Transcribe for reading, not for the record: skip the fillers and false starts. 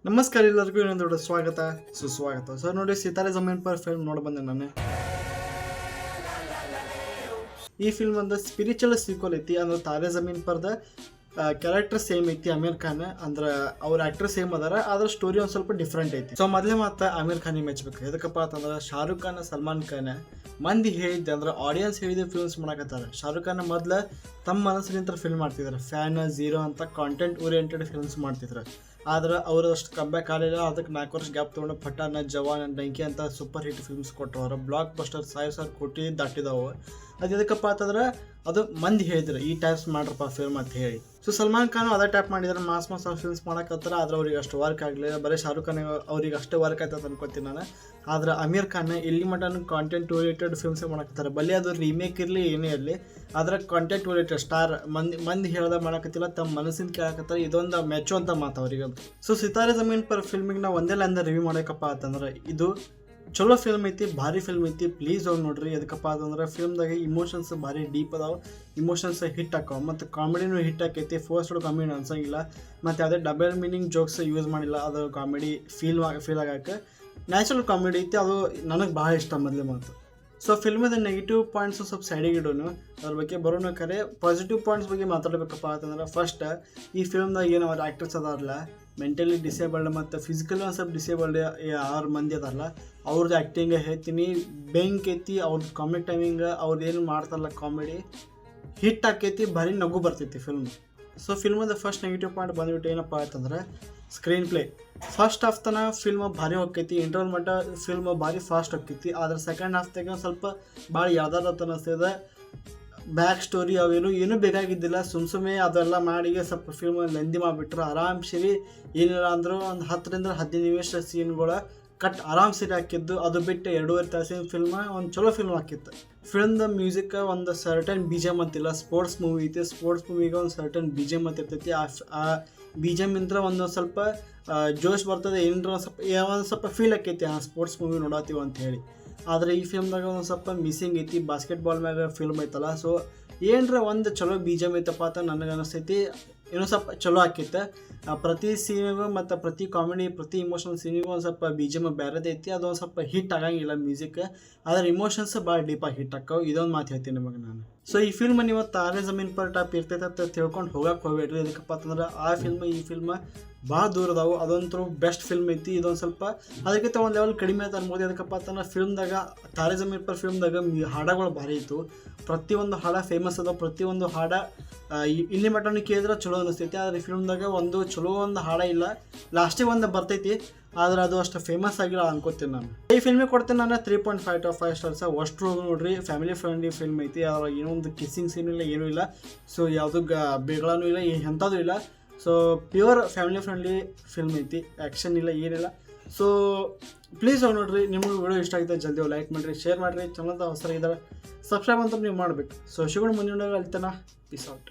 ನಮಸ್ಕಾರ ಎಲ್ಲರಿಗೂ ಇನ್ನೊಂದು ದೊಡ್ಡ ಸ್ವಾಗತ ಸುಸ್ವಾಗತ. ಸೊ ನೋಡಿ, ಸಿತಾರೆ ಜಮೀನ್ ಪರ್ ಫಿಲ್ಮ್ ನೋಡಿ ಬಂದೆ ನಾನು. ಈ ಫಿಲ್ಮ್ ಒಂದು ಸ್ಪಿರಿಚುವಲ್ ಸೀಕ್ವಲ್ ಐತಿ. ಅಂದ್ರೆ ತಾರೆ ಜಮೀನ್ ಪರ್ದ ಕ್ಯಾರೆಕ್ಟರ್ ಸೇಮ್ ಐತಿ. ಅಮೀರ್ ಖಾನ್ ಅಂದ್ರೆ ಅವ್ರ ಆಕ್ಟರ್ ಸೇಮ್ ಅದಾರ, ಆದ್ರೆ ಸ್ಟೋರಿ ಒಂದು ಸ್ವಲ್ಪ ಡಿಫ್ರೆಂಟ್ ಐತಿ. ಸೊ ಮೊದಲೇ ಮಾತ್ರ ಅಮೀರ್ ಖಾನ್ ಮೆಚ್ಚಬೇಕು. ಎದಕ್ಕಪ್ಪ ಅಂತಂದ್ರೆ ಶಾರುಖ್ ಖಾನ್, ಸಲ್ಮಾನ್ ಖಾನ್ ಮಂದಿ ಹೇಳಿದ್ದೆ ಅಂದ್ರೆ ಆಡಿಯನ್ಸ್ ಹೇಳಿದ ಫಿಲ್ಮ್ಸ್ ಮಾಡಕತ್ತಾರ. ಶಾರುಖ್ ಖಾನ್ ಮೊದ್ಲ ತಮ್ಮ ಮನಸ್ಸಿನಿಂದ ಫಿಲ್ಮ್ ಮಾಡ್ತಿದ್ರು. ಫ್ಯಾನ್ ಝೀರೋ ಅಂತ ಕಾಂಟೆಂಟ್ ಓರಿಯೆಂಟೆಡ್ ಫಿಲ್ಮ್ಸ್ ಮಾಡ್ತಿದ್ರು. ಆದ್ರೆ ಅವರು ಅಷ್ಟು ಕಂಬ್ಯಾಕ್ ಆಗಲಿಲ್ಲ. ಅದಕ್ಕೆ 4 ವರ್ಷ ಗ್ಯಾಪ್ ತೊಗೊಂಡು ಪಠಾಣ, ಜವಾನ್, ಡಂಕಿ ಅಂತ ಸೂಪರ್ ಹಿಟ್ ಫಿಲ್ಮ್ಸ್ ಕೊಟ್ಟವ್ರು. ಬ್ಲಾಕ್ ಬಸ್ಟರ್ 1000 ಕೋಟಿ ದಾಟಿದವು. ಅದು ಎದಕ್ಕಪ್ಪ ಅಂತಂದ್ರೆ ಅದು ಮಂದಿ ಹೇಳಿದ್ರು ಈ ಟೈಪ್ಸ್ ಮಾಡ್ರಪ್ಪ ಫಿಲ್ಮ್ ಅಂತ ಹೇಳಿ. ಸೊ ಸಲ್ಮಾನ್ ಖಾನ್ ಅದೇ ಟೈಪ್ ಮಾಡಿದ್ರೆ ಮಾಸ್ ಫಿಲ್ಮ್ಸ್ ಮಾಡಕತ್ತಾರ. ಆದ್ರೆ ಅವ್ರಿಗೆ ಅಷ್ಟು ವರ್ಕ್ ಆಗಲಿಲ್ಲ. ಬರೀ ಶಾರುಖ್ ಖಾನ್ ಅವ್ರಿಗೆ ಅಷ್ಟೇ ವರ್ಕ್ ಆಯ್ತದ ಅನ್ಕೋತೀನಿ ನಾನು. ಆದ್ರೆ ಅಮೀರ್ ಖಾನ್ ಇಲ್ಲಿ ಮಟನ್ ಕಾಂಟೆಂಟ್ ಓರಿಯೆಂಟೆಡ್ ಫಿಲ್ಮ್ಸ್ ಮಾಡಕತ್ತಾರೆ. ಬಲ್ಲಿ ಅದು ರೀಮೇಕ್ ಇರಲಿ ಏನೇ ಇರಲಿ, ಆದ್ರೆ ಕಾಂಟೆಂಟ್ ಓರಿಯೆಂಟೆಡ್ ಸ್ಟಾರ್ ಮಂದಿ ಹೇಳ್ದ ಮಾಡಕತ್ತಿಲ್ಲ, ತಮ್ಮ ಮನಸ್ಸಿನ ಕೇಳಕತ್ತಾರೆ. ಇದೊಂದು ಮೆಚ್ಚು ಅಂತ ಮಾತು ಅವ್ರಿಗೆ. ಸೊ ಸಿತಾರೆ ಜಮೀನ್ ಪರ್ ಫಿಲ್ಮಿಗೆ ನಾವು ಒಂದೇ ಲೈನ್ ರಿವ್ಯೂ ಮಾಡಬೇಕಪ್ಪ ಅಂತಂದ್ರೆ ಇದು ಚಲೋ ಫಿಲ್ಮ್ ಐತಿ, ಭಾರಿ ಫಿಲ್ಮ್ ಐತಿ. ಪ್ಲೀಸ್ ಹೋಗಿ ನೋಡ್ರಿ. ಎದಕ್ಕಪ್ಪ ಅಂತಂದ್ರೆ ಫಿಲ್ಮ್ದಾಗ ಇಮೋಷನ್ಸ್ ಭಾರಿ ಡೀಪ್ ಅದಾವೆ. ಇಮೋಷನ್ಸ್ ಹಿಟ್ ಹಾಕವ, ಮತ್ತು ಕಾಮಿಡಿನೂ ಹಿಟ್ ಆಕೈತಿ. ಫೋರ್ಸ್ಡ್ ಕಾಮಿಡಿ ಅನ್ಸಂಗಿಲ್ಲ, ಮತ್ತು ಯಾವುದೇ ಡಬಲ್ ಮೀನಿಂಗ್ ಜೋಕ್ಸ್ ಯೂಸ್ ಮಾಡಿಲ್ಲ. ಅದು ಕಾಮಿಡಿ ಫೀಲ್ ಆಗಕ್ಕೆ ನ್ಯಾಚುರಲ್ ಕಾಮಿಡಿ ಐತಿ. ಅದು ನನಗೆ ಭಾಳ ಇಷ್ಟ ಮೊದಲೇ ಮಾತು. ಸೊ ಫಿಲ್ಮದ ನೆಗೆಟಿವ್ ಪಾಯಿಂಟ್ಸು ಸ್ವಲ್ಪ ಸೈಡಿಗೆ ಇಡೋನು, ಅದ್ರ ಬಗ್ಗೆ ಬರೋಣ. ಕರೆ ಪಾಸಿಟಿವ್ ಪಾಯಿಂಟ್ಸ್ ಬಗ್ಗೆ ಮಾತಾಡಬೇಕಪ್ಪ ಅಂತಂದ್ರೆ ಫಸ್ಟ್ ಈ ಫಿಲ್ಮ್ದಾಗ ಏನು ಅವ್ರ ಆ್ಯಕ್ಟರ್ಸ್ ಅದಾರಲ್ಲ, ಮೆಂಟಲಿ ಡಿಸೇಬಲ್ಡ್ ಮತ್ತು ಫಿಸಿಕಲಿ ಒಂದು ಸ್ವಲ್ಪ ಡಿಸೇಬಲ್ಡ್ 6 ಮಂದಿ ಅದಾರಲ್ಲ, ಅವ್ರದ್ದು ಆ್ಯಕ್ಟಿಂಗ್ ಹೇಳ್ತೀನಿ ಬೆಂಕ್ ಐತಿ. ಅವ್ರದ್ದು ಕಾಮಿಕ್ ಟೈಮಿಂಗ್ ಅವ್ರು ಏನು ಮಾಡ್ತಾರಲ್ಲ ಕಾಮಿಡಿ ಹಿಟ್ ಆಕೈತಿ, ಭಾರಿ ನಗು ಬರ್ತೈತಿ ಫಿಲ್ಮ್. ಸೊ ಫಿಲ್ಮದ ಫಸ್ಟ್ ನೆಗೆಟಿವ್ ಪಾಯಿಂಟ್ ಬಂದ್ಬಿಟ್ಟು ಏನಪ್ಪ ಅಂತಂದ್ರೆ ಸ್ಕ್ರೀನ್ ಪ್ಲೇ. ಫಸ್ಟ್ ಹಾಫ್ ತನ ಫಿಲ್ಮ್ ಭಾರಿ ಹೋಗ್ತೈತಿ, ಇಂಟರ್ವಲ್ ಮಟ್ಟ ಫಿಲ್ಮ್ ಭಾರಿ ಫಾಸ್ಟ್ ಹೋಗ್ತೈತಿ. ಆದ್ರೆ ಸೆಕೆಂಡ್ ಹಾಫ್ದಾಗ ಸ್ವಲ್ಪ ಭಾಳ ಯಾವ್ದಾರ ಅನಿಸ್ತದೆ. ಬ್ಯಾಕ್ ಸ್ಟೋರಿ ಅವೇನು ಏನೂ ಬೇಕಾಗಿದ್ದಿಲ್ಲ. ಸುಮ್ಮನೆ ಅದೆಲ್ಲ ಮಾಡಿ ಸ್ವಲ್ಪ ಫಿಲ್ಮ್ ಲೆಂದಿ ಮಾಡಿಬಿಟ್ರೆ ಆರಾಮ್ ಸಿರಿ. ಏನಿಲ್ಲ ಅಂದರೂ ಒಂದು 10 ರಿಂದ 15 ನಿಮಿಷ ಸೀನ್ಗಳ ಕಟ್ ಆರಾಮ್ ಸರಿ ಹಾಕಿದ್ದು. ಅದು ಬಿಟ್ಟು 2.5 ತಾಸಿನ ಫಿಲ್ಮ್ ಒಂದು ಚಲೋ ಫಿಲ್ಮ್ ಹಾಕಿತ್ತು. ಫಿಲ್ಮ್ದ ಮ್ಯೂಸಿಕ್ ಒಂದು ಸರ್ಟನ್ ಬಿ ಜಿ ಎಮ್ ಅಂತಿಲ್ಲ. ಸ್ಪೋರ್ಟ್ಸ್ ಮೂವಿ ಐತಿ, ಸ್ಪೋರ್ಟ್ಸ್ ಮೂವಿಗೆ ಒಂದು ಸರ್ಟನ್ ಬಿ ಜಿ ಎಮ್ ಅಂತ ಇರ್ತೈತಿ. ಆ ಬಿ ಜಿ ಎಮ್ ಇಂತ್ರ ಒಂದು ಸ್ವಲ್ಪ ಜೋಶ್ ಬರ್ತದೆ. ಏನರ ಒಂದು ಸ್ವಲ್ಪ ಫೀಲ್ ಆಕೈತಿ ಆ ಸ್ಪೋರ್ಟ್ಸ್ ಮೂವಿ ನೋಡತ್ತೀವಿ ಅಂತ ಹೇಳಿ. ಆದರೆ ಈ ಫಿಲ್ಮ್ದಾಗ ಒಂದು ಸ್ವಲ್ಪ ಮಿಸ್ಸಿಂಗ್ ಐತಿ. ಬಾಸ್ಕೆಟ್ಬಾಲ್ ಮ್ಯಾಗ ಫಿಲ್ಮ್ ಐತಲ್ಲ, ಸೊ ಏನರ ಒಂದು ಚಲೋ ಬಿ ಜಿ ಎಮ್ ಐತಪ್ಪ ಅಂತ ನನಗೆ ಅನಿಸ್ತೈತಿ. ಇನ್ನೂ ಸ್ವಲ್ಪ ಚಲೋ ಆಕೈತೆ. ಪ್ರತಿ ಸೀನಿಗೂ ಮತ್ತು ಪ್ರತಿ ಕಾಮಿಡಿ, ಪ್ರತಿ ಇಮೋಷನಲ್ ಸೀನಿಗೂ ಒಂದು ಸ್ವಲ್ಪ ಬಿ ಜಿ ಎಮ್ ಬೇರೆದೇ ಐತಿ. ಅದೊಂದು ಸ್ವಲ್ಪ ಹಿಟ್ ಆಗಂಗಿಲ್ಲ ಮ್ಯೂಸಿಕ್, ಆದರೆ ಇಮೋಷನ್ಸ್ ಭಾಳ ಡೀಪಾಗಿ ಹಿಟ್ ಹಾಕವು. ಇದೊಂದು ಮಾತು ಹೇಳ್ತೀನಿ ನಿಮಗೆ ನಾನು. ಸೊ ಈ ಫಿಲ್ಮ್ ನೀವು ತಾರೆ ಜಮೀನ್ ಪರ್ ಟೈಪ್ ಇರ್ತೈತೆ ಅಂತ ತಿಳ್ಕೊಂಡು ಹೋಗಕ್ಕೆ ಹೋಗ್ಬೇಡ್ರಿ. ಅದಕ್ಕಪ್ಪ ಅಂತಂದ್ರೆ ಆ ಫಿಲ್ಮ್ ಈ ಫಿಲ್ಮ್ ಭಾಳ ದೂರ ಅದಾವು. ಅದೊಂಥರ ಬೆಸ್ಟ್ ಫಿಲ್ಮ್ ಐತಿ. ಇದೊಂದು ಸ್ವಲ್ಪ ಅದಕ್ಕಿಂತ ಒಂದು ಲೆವೆಲ್ ಕಡಿಮೆ ಅಂತ ಅನ್ಬೋದು. ಅದಕ್ಕಪ್ಪ ಅಂತಂದ್ರೆ ಫಿಲ್ಮ್ದಾಗ ತಾರೆ ಜಮೀನ್ ಪರ್ ಫಿಲ್ಮ್ದಾಗ ಹಾಡಗಳು ಭಾರಿ ಇತ್ತು. ಪ್ರತಿಯೊಂದು ಹಾಡ ಫೇಮಸ್ ಅದಾವ. ಪ್ರತಿಯೊಂದು ಹಾಡ ಇಲ್ಲಿ ಮಟನ್ ಕೇಳಿದ್ರೆ ಚಲೋ ಅನಿಸ್ತೈತಿ. ಆದರೆ ಫಿಲ್ಮ್ದಾಗ ಒಂದು ಚಲೋ ಒಂದು ಹಾಡ ಇಲ್ಲ. ಲಾಸ್ಟಿಗೆ ಒಂದು ಬರ್ತೈತಿ, ಆದ್ರೆ ಅದು ಅಷ್ಟು ಫೇಮಸ್ ಆಗಿಲ್ಲ ಅನ್ಕೋತೀನಿ ನಾನು. ಈ ಫಿಲ್ಮಿಗೆ ಕೊಡ್ತೀನಿ ನಾನು 3.5 ಸ್ಟಾರ್ಸ್. ಅಷ್ಟು ಹೋಗಿ ನೋಡ್ರಿ. ಫ್ಯಾಮಿಲಿ ಫ್ರೆಂಡ್ಲಿ ಫಿಲ್ಮ್ ಐತಿ. ಅದ್ರಾಗ ಏನೋ ಒಂದು ಕಿಸ್ಸಿಂಗ್ ಸೀನ್ ಇಲ್ಲ, ಏನೂ ಇಲ್ಲ. ಸೊ ಯಾವುದು ಬೇಗಳೂ ಇಲ್ಲ, ಎಂಥದ್ದು ಇಲ್ಲ. So pure family friendly film ಐತಿ. ಆ್ಯಕ್ಷನ್ ಇಲ್ಲ, ಏನಿಲ್ಲ. ಸೊ ಪ್ಲೀಸ್ ಹೋಗಿ ನೋಡ್ರಿ. ನಿಮಗೆ ವಿಡಿಯೋ ಇಷ್ಟ ಆಗಿದೆ ಜಲ್ದಿ ಲೈಕ್ ಮಾಡಿರಿ, ಶೇರ್ ಮಾಡಿರಿ. ಚಾನಲ್ದ ಹೊಸರಾಗಿದ್ದಾರೆ ಸಬ್ಸ್ಕ್ರೈಬ್ ಅಂತ ನೀವು ಮಾಡಬೇಕು. ಸೊ ಶಿವಣ್ಣ ಮುಂದಿನ ಅಲ್ತನ. Piece out.